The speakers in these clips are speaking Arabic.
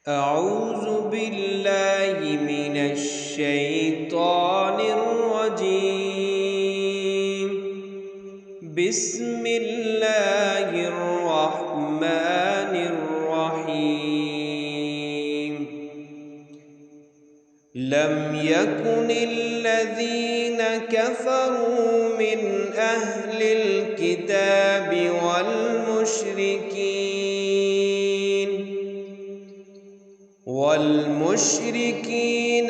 أعوذ بالله من الشيطان الرجيم. بسم الله الرحمن الرحيم. لم يكن الذين كفروا من أهل الكتاب والمشركين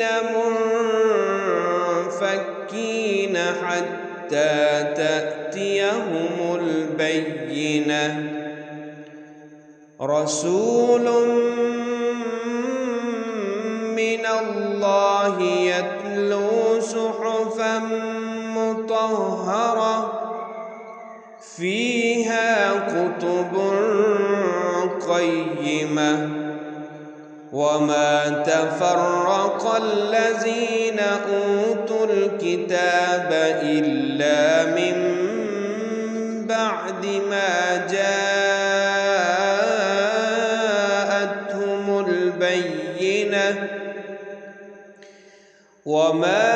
منفكين حتى تأتيهم البينة. رسول من الله يتلو صحفا مطهرة فيها كتب قيمة. وما تفرق الذين أوتوا الكتاب إلا من بعد ما جاءتهم البينة. وما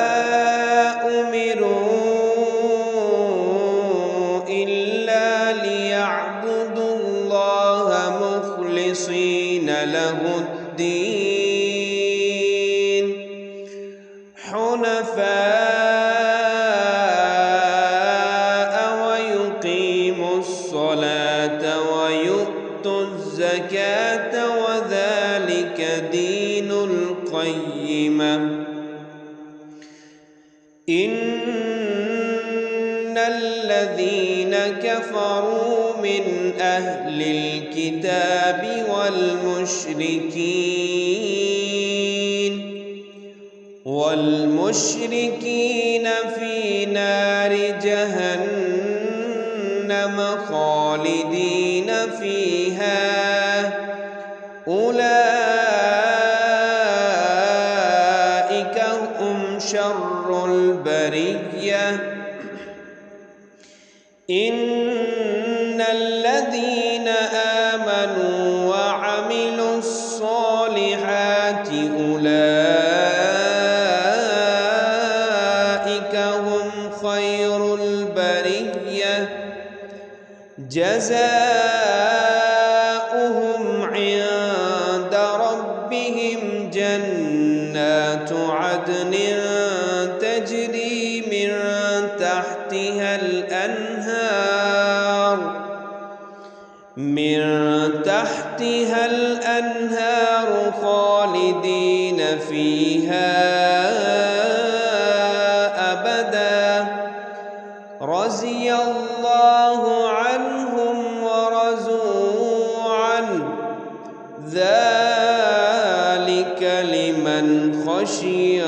أمروا إلا ليعبدوا الله مخلصين له الدين حنفاء ويقيموا الصلاة ويؤتوا الزكاة وذلك دين القيمة. إن الذين كفروا من أهل الكتاب والمشركين في نار جهنم خالدين فيها أولئك هم شر البرية. إن الذين آمنوا وعملوا الصالحات أولئك هم خير البرية. جزاؤهم عند ربهم جنات عدن تجري من تحتها الأنهار خالدين فيها أبدا. رضي الله عنهم ورضوا عنه ذلك لمن خشي